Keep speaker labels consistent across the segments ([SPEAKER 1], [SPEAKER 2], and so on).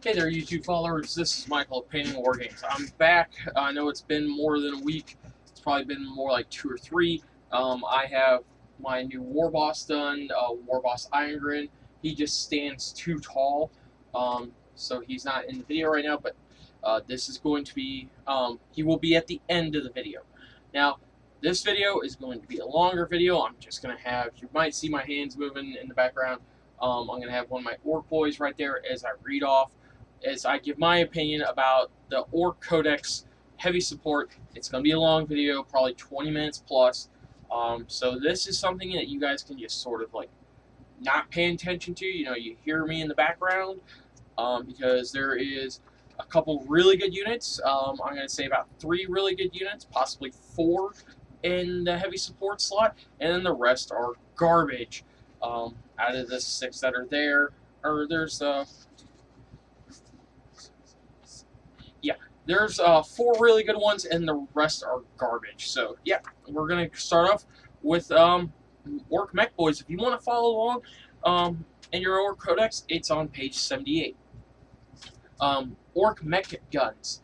[SPEAKER 1] Hey there, YouTube followers. This is Michael of Painting War Games. I'm back. I know it's been more than a week. It's probably been more like 2 or 3. I have my new War Boss done, War Boss Irongrin. He just stands too tall, so he's not in the video right now, but this is going to be, he will be at the end of the video. Now, this video is going to be a longer video. I'm just going to have, you might see my hands moving in the background. I'm going to have one of my Orc boys right there as I read off, as I give my opinion about the Orc Codex heavy support. It's going to be a long video, probably 20 minutes plus. So this is something that you guys can just sort of like not pay attention to. You know, you hear me in the background because there is a couple really good units. I'm going to say about 3 really good units, possibly 4 in the heavy support slot, and then the rest are garbage. Out of the 6 that are there, or there's there's 4 really good ones, and the rest are garbage. So yeah, we're gonna start off with Orc Mech Boys. If you want to follow along in your Orc Codex, it's on page 78. Orc Mech Guns.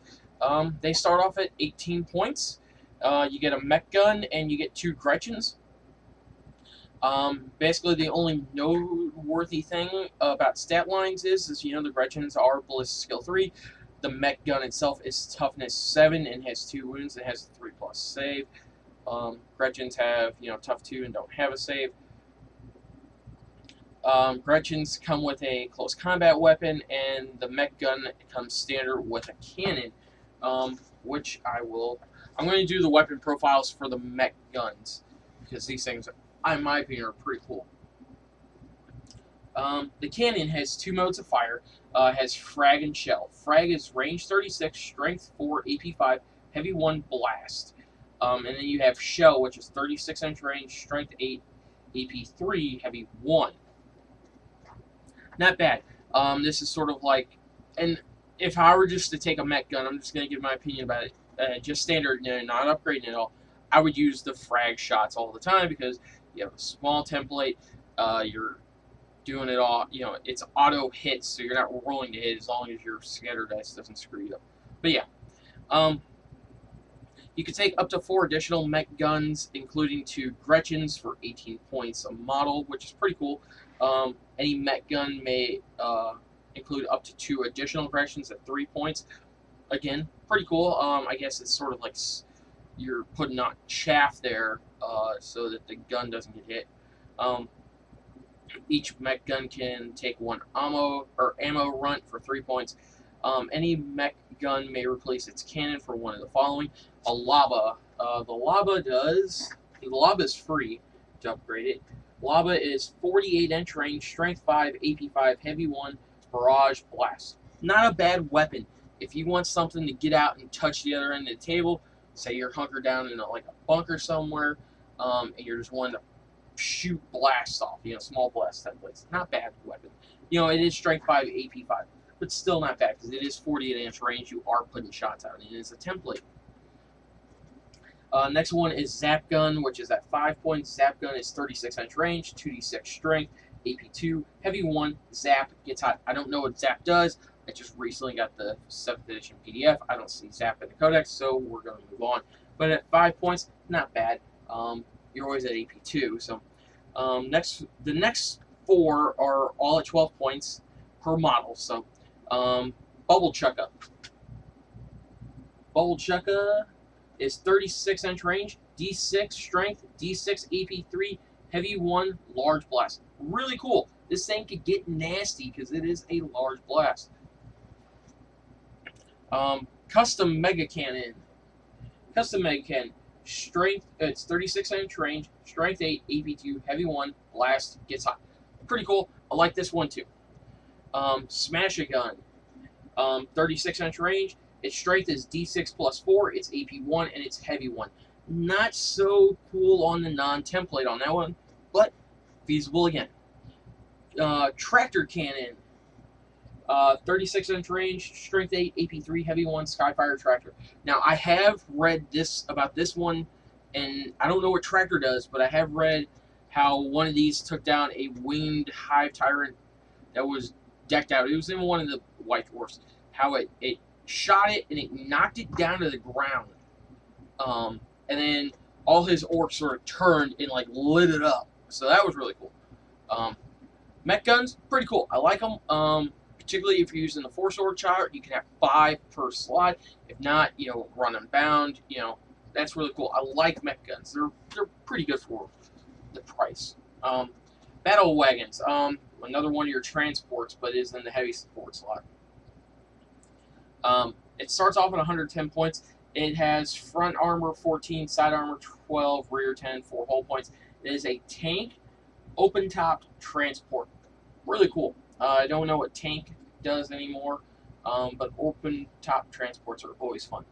[SPEAKER 1] They start off at 18 points. You get a mech gun and you get 2 Gretchens. Basically, the only noteworthy thing about stat lines is you know, the Gretchens are ballistic skill 3. The mech gun itself is toughness 7 and has 2 wounds. It has a 3+ save. Gretchens have, you know, tough 2 and don't have a save. Gretchens come with a close combat weapon, and the mech gun comes standard with a cannon, which I'm going to do the weapon profiles for the mech guns, because these things, in my opinion, are pretty cool. The cannon has 2 modes of fire. Has frag and shell. Frag is range 36, strength 4, AP 5, heavy 1, blast. And then you have shell, which is 36-inch range, strength 8, AP 3, heavy 1. Not bad. This is sort of like, and if I were just to take a mech gun, I'm just going to give my opinion about it. Just standard, you know, not upgrading at all. I would use the frag shots all the time because you have a small template. You're doing it all, you know, it's auto hits, so you're not rolling to hit as long as your scatter dice doesn't screw you up. But yeah, you can take up to 4 additional mech guns, including 2 Gretchens for 18 points a model, which is pretty cool. Any mech gun may include up to 2 additional Gretchens at 3 points. Again, pretty cool. I guess it's sort of like you're putting on chaff there so that the gun doesn't get hit. Each mech gun can take 1 ammo runt for 3 points. Any mech gun may replace its cannon for one of the following. A Lava. The Lava is free to upgrade it. Lava is 48-inch range, strength 5, AP 5, heavy 1, barrage, blast. Not a bad weapon. If you want something to get out and touch the other end of the table, say you're hunkered down in like a bunker somewhere, and you're just wanting to shoot blasts off, you know, small blast templates. Not bad weapon. You know, it is strength 5, AP 5, but still not bad because it is 48-inch range. You are putting shots out, and it is a template. Next one is Zap Gun, which is at 5 points. Zap Gun is 36-inch range, 2d6 strength, AP 2, heavy 1, Zap, gets hot. I don't know what Zap does. I just recently got the 7th edition PDF. I don't see Zap in the Codex, so we're going to move on. But at 5 points, not bad. You're always at AP 2. So the next 4 are all at 12 points per model. So Bubble Chucka. Bubble Chucka is 36-inch range, D6 strength, D6 AP 3, heavy 1, large blast. Really cool. This thing could get nasty because it is a large blast. Custom Mega Cannon. Custom Mega Cannon. Strength, it's 36-inch range, strength 8, AP 2, heavy 1, blast, gets hot. Pretty cool. I like this one too. Smash-A-Gun. 36-inch range. Its strength is D6 plus 4, it's AP 1, and it's heavy 1. Not so cool on the non-template on that one, but feasible again. Tractor Cannon. 36-inch range, strength 8, AP 3, heavy 1, Skyfire Tractor. Now, I have read about this one, and I don't know what Tractor does, but I have read how one of these took down a winged Hive Tyrant that was decked out. It was in one of the White Dwarfs. How it shot it and it knocked it down to the ground. And then all his orcs sort of turned and like lit it up. So that was really cool. Mech guns, pretty cool. I like them. Particularly if you're using the 4-sword chart, you can have 5 per slot. If not, run and bound. That's really cool. I like mech guns. They're pretty good for the price. Battle wagons. Another one of your transports, but is in the heavy support slot. It starts off at 110 points. It has front armor 14, side armor 12, rear 10, 4 hull points. It is a tank, open top transport. Really cool. I don't know what tank does anymore, but open top transports are always fun.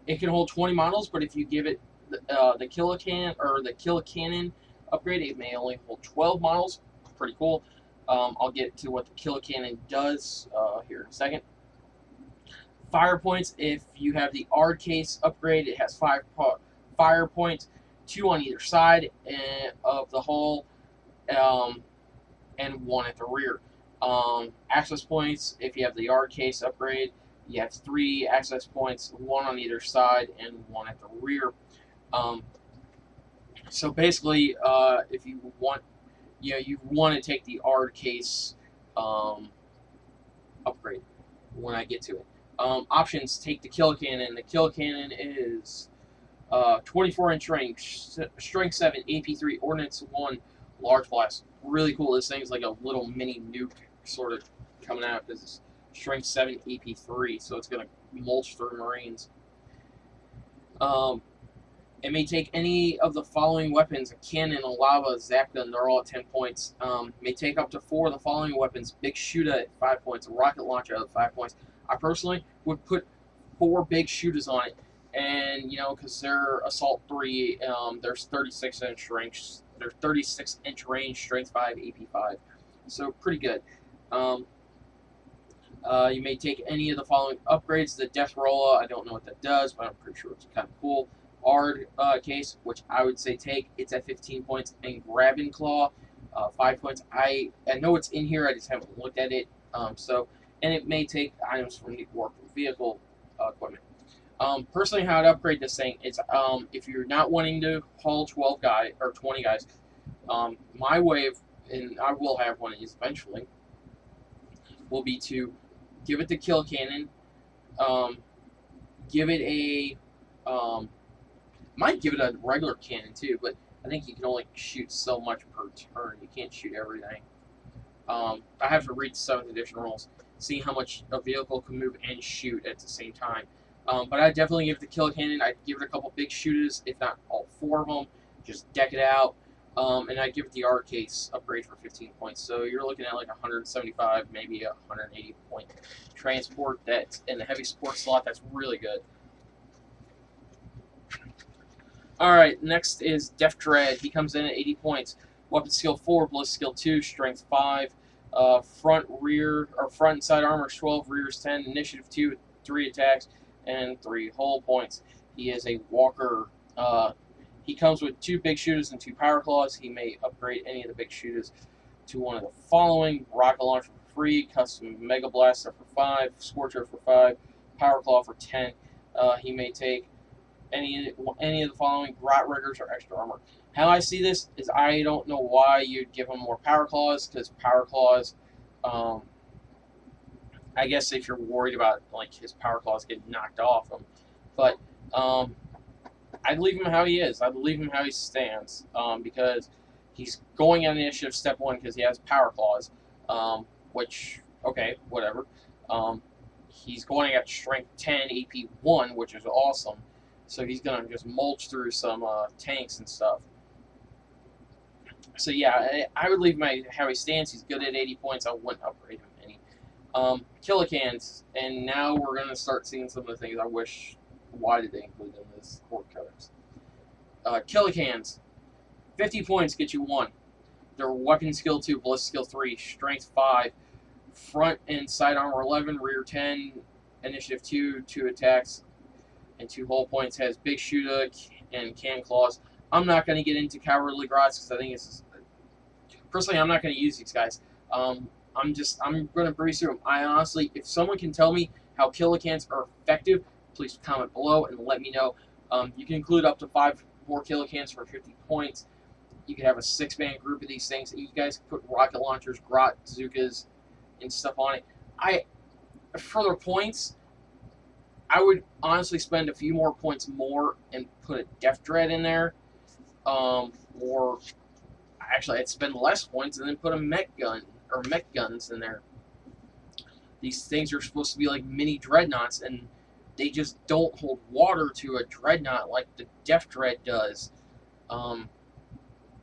[SPEAKER 1] It can hold 20 models, but if you give it the kilocannon upgrade, it may only hold 12 models. Pretty cool. I'll get to what the kilocannon does here in a second. Fire points, if you have the Ard case upgrade, it has 5 fire points, 2 on either side of the hull, and 1 at the rear. Access points, if you have the Ard case upgrade, you have 3 access points, 1 on either side and 1 at the rear. So basically, if you want, you want to take the Ard case upgrade when I get to it. Options, take the kilocannon. The kilocannon is 24-inch range, strength 7, AP 3, ordnance 1, large blast. Really cool. This thing's like a little mini nuke sort of coming out because it's strength 7, AP 3, so it's going to mulch through Marines. It may take any of the following weapons: a cannon, a lava, a zap gun. They're all at 10 points. May take up to 4 of the following weapons: big shooter at 5 points, a rocket launcher at 5 points. I personally would put 4 big shooters on it, and because they're assault 3, there's 36-inch range. There's 36-inch range, strength 5, AP 5, so pretty good. You may take any of the following upgrades: the Death Rolla. I don't know what that does, but I'm pretty sure it's kind of cool. Ard case, which I would say take. It's at 15 points, and Grab and Claw, 5 points. I know it's in here. I just haven't looked at it. And it may take items from the work vehicle equipment. Personally, how I'd upgrade this thing is if you're not wanting to haul 12 guys or 20 guys, my way of, and I will have one of these eventually, will be to give it the kilocannon, give it a might give it a regular cannon too, but I think you can only shoot so much per turn. You can't shoot everything. I have to read the 7th edition rules, see how much a vehicle can move and shoot at the same time. But I'd definitely give it the kilocannon. I'd give it a couple big shooters, if not all 4 of them. Just deck it out. And I'd give it the Ard case upgrade for 15 points. So you're looking at like 175, maybe a 180 point transport. That's in the heavy support slot. That's really good. Alright, next is Def Dread. He comes in at 80 points. Weapon skill 4, ballistic skill 2, strength 5. Front and side armor is 12, rear is 10, initiative 2, 3 attacks, and 3 hull points. He is a walker. He comes with 2 big shooters and 2 power claws. He may upgrade any of the big shooters to one of the following: rocket launcher for free, custom mega blaster for 5, scorcher for 5, power claw for 10. He may take any of the following: grot riggers or extra armor. How I see this is, I don't know why you'd give him more power claws, because power claws, I guess if you're worried about like his power claws getting knocked off him, but I'd leave him how he is. I'd leave him how he stands, because he's going on initiative step 1 because he has power claws, which, okay, whatever. He's going at strength 10, AP 1, which is awesome. So he's going to just mulch through some tanks and stuff. So yeah, I would leave him how he stands. He's good at 80 points. I wouldn't upgrade him any. Kilocans, and now we're going to start seeing some of the things I wish, why did they include in this Codex? Kilocans, 50 points get you 1. Their weapon skill 2, ballistic skill 3, strength 5, front and side armor 11, rear 10, initiative 2, 2 attacks, and 2 hull points. Has big shooter and can claws. I'm not going to get into cowardly grots because I think it's personally I'm not going to use these guys. I'm gonna breeze through them. I honestly, if someone can tell me how kilocans are effective, please comment below and let me know. You can include up to 5 more kilocans for 50 points. You can have a 6-man group of these things. You guys can put rocket launchers, grot, bazookas, and stuff on it. For their points, I would honestly spend a few more points more and put a Def Dread in there. Or actually, I'd spend less points and then put a mech gun or mech guns in there. These things are supposed to be like mini dreadnoughts, and they just don't hold water to a dreadnought like the Def Dread does.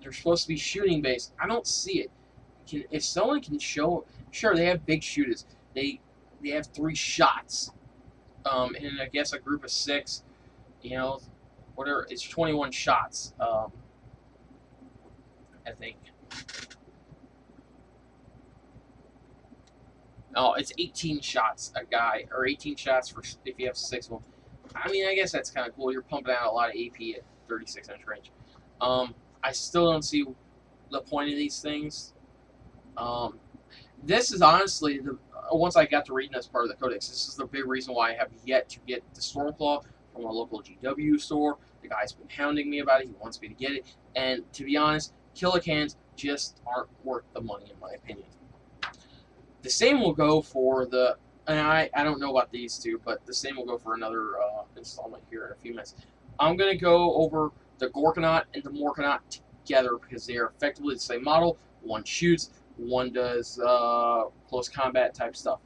[SPEAKER 1] They're supposed to be shooting based. I don't see it. If someone can show, sure, they have big shooters. They have 3 shots. And I guess a group of 6, you know, whatever. It's 21 shots. I think. Oh, it's 18 shots a guy, or 18 shots for if you have 6 of them. I mean, I guess that's kind of cool. You're pumping out a lot of AP at 36-inch range. I still don't see the point of these things. This is honestly once I got to reading this part of the Codex, this is the big reason why I have yet to get the Stormclaw from a local GW store. The guy's been hounding me about it. He wants me to get it, and to be honest, kilocans just aren't worth the money in my opinion. The same will go for the, and I don't know about these two, but the same will go for another installment here in a few minutes. I'm going to go over the Gorkanaut and the Morkanaut together because they are effectively the same model. One shoots, one does close combat type stuff.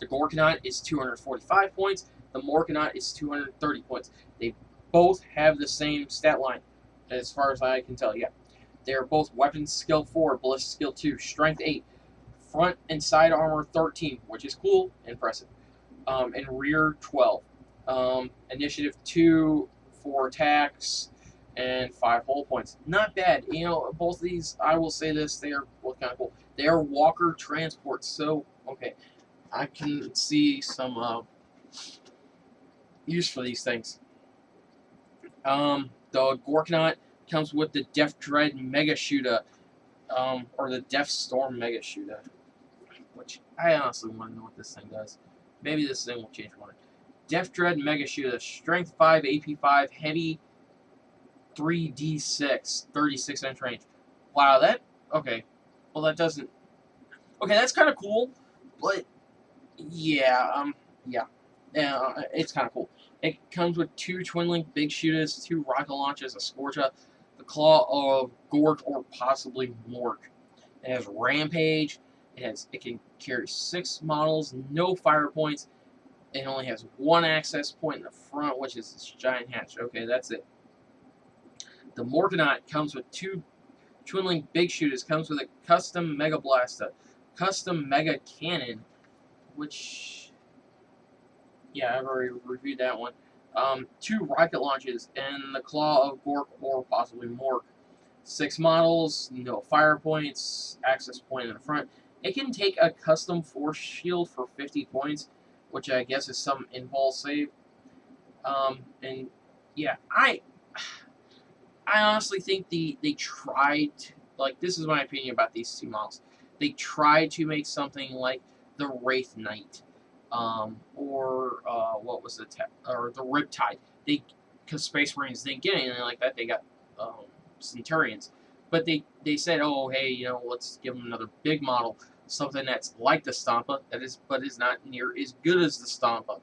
[SPEAKER 1] The Gorkanaut is 245 points. The Morkanaut is 230 points. They both have the same stat line, as far as I can tell. Yeah, they are both weapons skill 4, ballistic skill 2, strength 8, front and side armor 13, which is cool, impressive, and rear 12. Initiative 2 for attacks and 5 hull points. Not bad. You know, both of these, I will say this, they are both kind of cool. They are walker transports, so, okay, I can see some use for these things. The Gorkanaut comes with the Def Dread Mega Shooter, or the Def Storm Mega Shooter, which I honestly want to know what this thing does. Maybe this thing will change my mind. Def Dread Mega Shooter, Strength 5, AP 5, Heavy 3d6, 36-inch range. Wow, that, okay. Well, that doesn't, okay, that's kind of cool, but, yeah, it's kind of cool. It comes with 2 Twin-Link Big Shooters, 2 rocket launches, a Scorcha, the Claw of Gork, or possibly Mork. It has Rampage. It can carry 6 models, no fire points. It only has 1 access point in the front, which is this giant hatch. Okay, that's it. The Morkanaut comes with 2 Twin-Link Big Shooters. Comes with a custom Mega Blaster, custom Mega Cannon, which, yeah, I've already reviewed that one. 2 rocket launches, and the Claw of Gork, or possibly Mork. 6 models, no fire points, access point in the front. It can take a custom force shield for 50 points, which I guess is some invul save. And yeah, I honestly think they tried, like, this is my opinion about these 2 models. They tried to make something like the Wraith Knight, or what was the Riptide. Because Space Marines didn't get anything like that. They got Centurions, but they said, oh hey, you know, let's give them another big model, something that's like the Stompa, but is not near as good as the Stompa.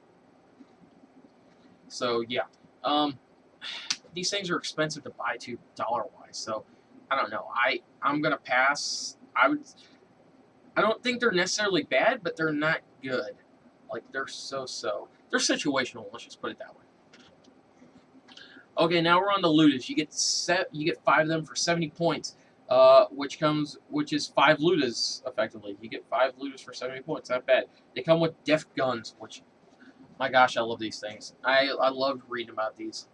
[SPEAKER 1] So yeah, these things are expensive to buy too, dollar-wise. So I don't know. I'm gonna pass. I don't think they're necessarily bad, but they're not good. Like, they're so. They're situational. Let's just put it that way. Okay, now we're on the Ludas. You get 5 of them for 70 points, which is 5 Ludas effectively. You get 5 Ludas for 70 points. Not bad. They come with Def Guns, which, my gosh, I love these things. I loved reading about these.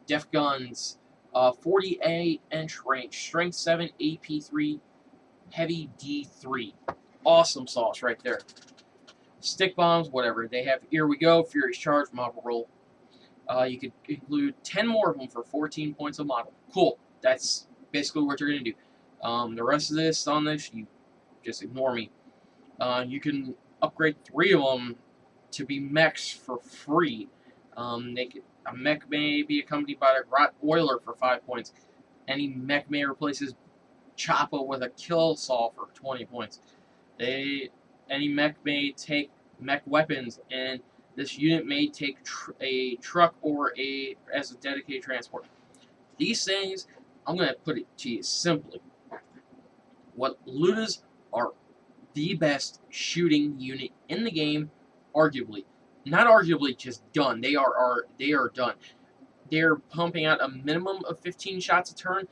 [SPEAKER 1] Def Guns, 48-inch range, Strength 7, AP 3, Heavy D3. Awesome sauce right there. Stick bombs, whatever. They have Here We Go, Furious Charge, Model Roll. You could include 10 more of them for 14 points a model. Cool. That's basically what you're going to do. The rest of this on this, you just ignore me. You can upgrade 3 of them to be mechs for free. A mech may be accompanied by a Rot Oiler for 5 points. Any mech may replace his Choppa with a kill saw for 20 points. Any mech may take mech weapons, and this unit may take a truck or as a dedicated transport. These things, I'm going to put it to you simply. What Ludas are the best shooting unit in the game, arguably. Not arguably, just done. They are done. They're pumping out a minimum of 15 shots a turn.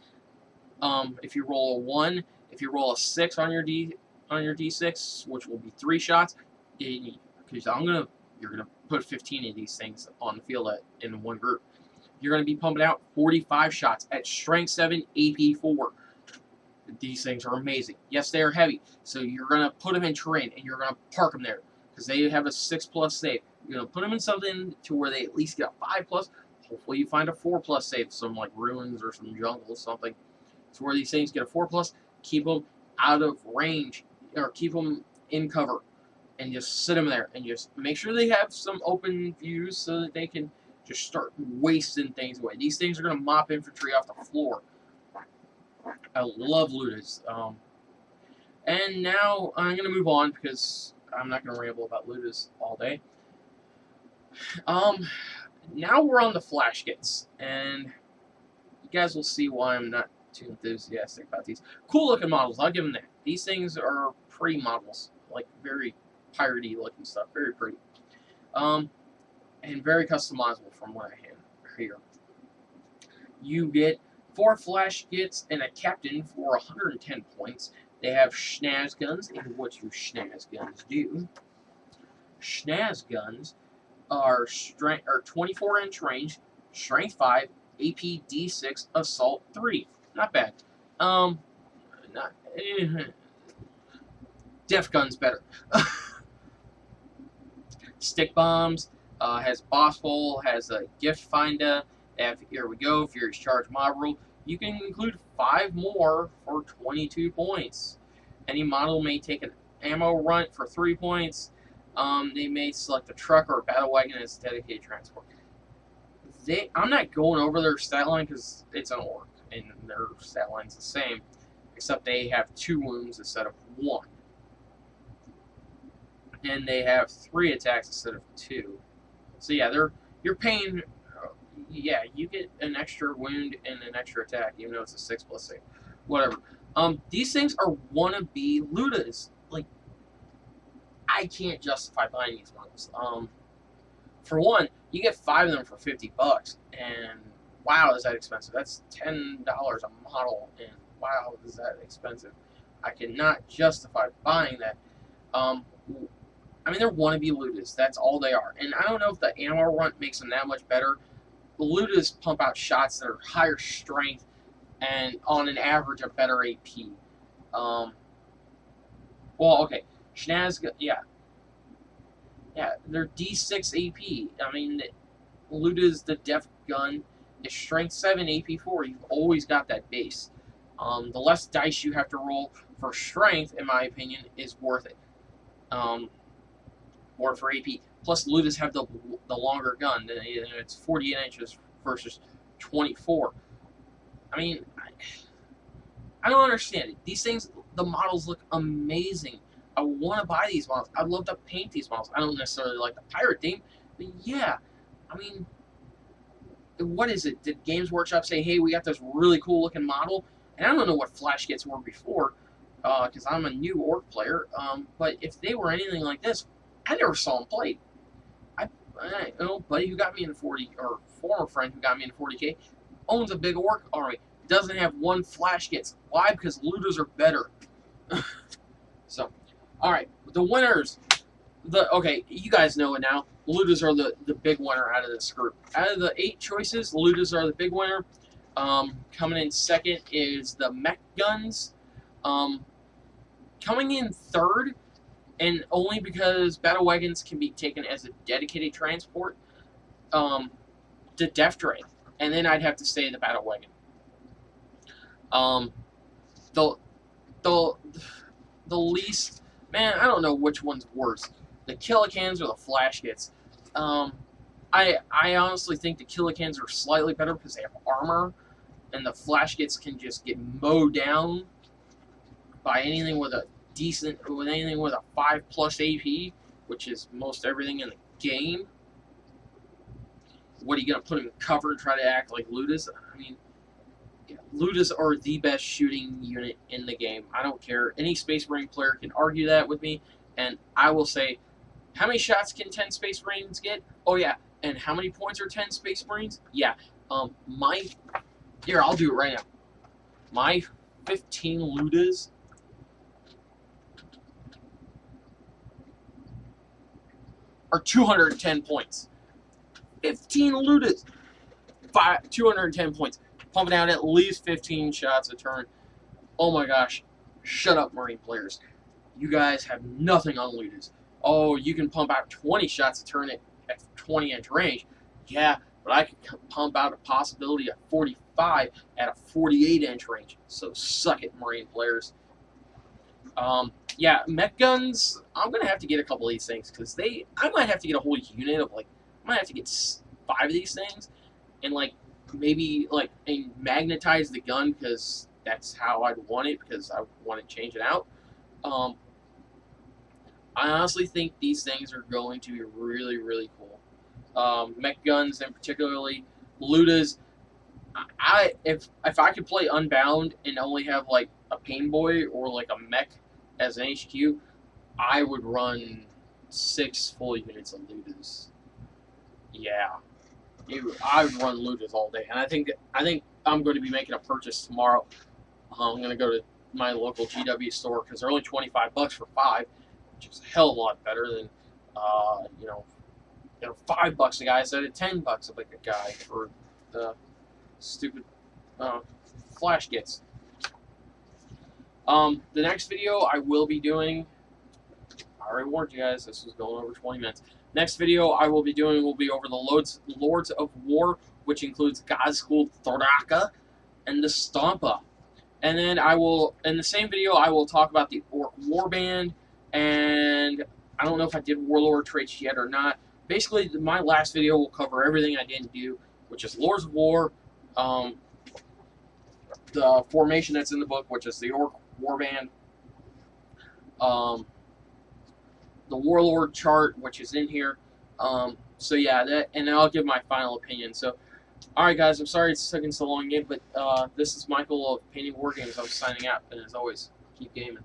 [SPEAKER 1] If you roll a 1, if you roll a 6 on your D6, which will be 3 shots, because you're gonna put 15 of these things on the field in one group. You're gonna be pumping out 45 shots at strength 7, AP 4. These things are amazing. Yes, they are heavy, so you're gonna put them in terrain and you're gonna park them there because they have a 6+ save. You're gonna put them in something to where they at least get a 5+. Hopefully, you find a 4+ save, some like ruins or some jungle or something. So where these things get a 4+, keep them out of range or keep them in cover, and just sit them there and just make sure they have some open views so that they can just start wasting things away. These things are gonna mop infantry off the floor. I love Ludas. And now I'm gonna move on because I'm not gonna ramble about Ludas all day. Now we're on the flash kits, and you guys will see why I'm not too enthusiastic about these. Cool looking models, I'll give them that. These things are pretty models, like very piratey looking stuff, very pretty. And very customizable from what I hear. You get 4 flash kits and a captain for 110 points. They have schnaz guns, and what do schnaz guns do? Schnaz guns are 24-inch range, strength 5, AP D6, assault 3. Not bad. Def guns better. Stick bombs, has boss hole, has a gift finder. Here we go, Furious Charge mob rule. You can include 5 more for 22 points. Any model may take an ammo runt for 3 points. They may select a truck or a battle wagon as dedicated transport. I'm not going over their stat line because it's an orc, and their stat line's the same, except they have 2 wounds instead of 1. And they have 3 attacks instead of 2. So yeah, you're paying. Yeah, you get an extra wound and an extra attack, even though it's a 6+ save. Whatever. These things are wannabe Ludas. Like, I can't justify buying these models. For one, you get 5 of them for $50, and wow, is that expensive? That's $10 a model, and wow, is that expensive? I cannot justify buying that. I mean, they're wannabe Ludas. That's all they are. And I don't know if the ammo runt makes them that much better. The Ludas pump out shots that are higher strength and, on an average, a better AP. Well, okay. Schnaz, yeah. Yeah, they're D6 AP. I mean, Ludas, the def gun, is strength 7, AP 4. You've always got that base. The less dice you have to roll for strength, in my opinion, is worth it. Or for AP. Plus, Ludas have the longer gun. It's 48 inches versus 24. I mean, I don't understand it. These things, the models look amazing. I want to buy these models. I'd love to paint these models. I don't necessarily like the pirate theme, but yeah. I mean, what is it? Did Games Workshop say, hey, we got this really cool looking model? And I don't know what flash kits were before, because I'm a new orc player. But if they were anything like this, I never saw them played. I buddy who got me into 40, or former friend who got me into 40K, owns a big orc army. Doesn't have 1 flash kits. Why? Because Ludas are better. So, all right, the winners. Okay, you guys know it now. Ludas are the big winner out of this group. Out of the 8 choices, Ludas are the big winner. Coming in second is the mech guns. Coming in third, and only because battle wagons can be taken as a dedicated transport, the Def Dray. And then I'd have to say the battle wagon. the the the least, man, I don't know which one's worse, the Killicans or the Flash Gits. I honestly think the Killicans are slightly better because they have armor, and the Flash Gits can just get mowed down by anything with a anything with a 5+ AP, which is most everything in the game. What are you gonna put him in cover and try to act like Ludas? I mean, Ludas are the best shooting unit in the game. I don't care. Any Space Marine player can argue that with me, and I will say, how many shots can 10 Space Marines get? Oh yeah, and how many points are 10 Space Marines? Yeah, here, I'll do it right now. My 15 Ludas are 210 points. 15 Ludas, 210 points. Pumping out at least 15 shots a turn. Oh my gosh. Shut up, Marine players. You guys have nothing on Ludas. Oh, you can pump out 20 shots a turn at 20-inch range. Yeah, but I can pump out a possibility of 45 at a 48-inch range. So suck it, Marine players. Yeah, mech guns, I'm going to have to get a couple of these things because I might have to get a whole unit of, like, I might have to get 5 of these things and, like, maybe, like, and magnetize the gun because that's how I'd want it because I want to change it out. I honestly think these things are going to be really, really cool. Mech guns and particularly Ludas. If I could play Unbound and only have like a Pain Boy or like a mech as an HQ, I would run 6 full units of Ludas. Yeah, I would run Ludas all day, and I think I'm going to be making a purchase tomorrow. I'm going to go to my local GW store because they're only $25 for 5, which is a hell of a lot better than $5 a guy instead of $10 a guy for the stupid Flash Gits. The next video I will be doing, I already warned you guys, this was going over 20 minutes. Next video I will be doing will be over the Lords of War, which includes Godschool Thoraka and the Stompa. And then in the same video, I will talk about the Orc Warband, and I don't know if I did Warlord traits yet or not. Basically, my last video will cover everything I didn't do, which is Lords of War, the formation that's in the book, which is the Orc Warband, the Warlord chart, which is in here. So yeah, and I'll give my final opinion. So, alright guys, I'm sorry it's taking so long again, but this is Michael of Painting War Games. I'm signing out, and as always, keep gaming.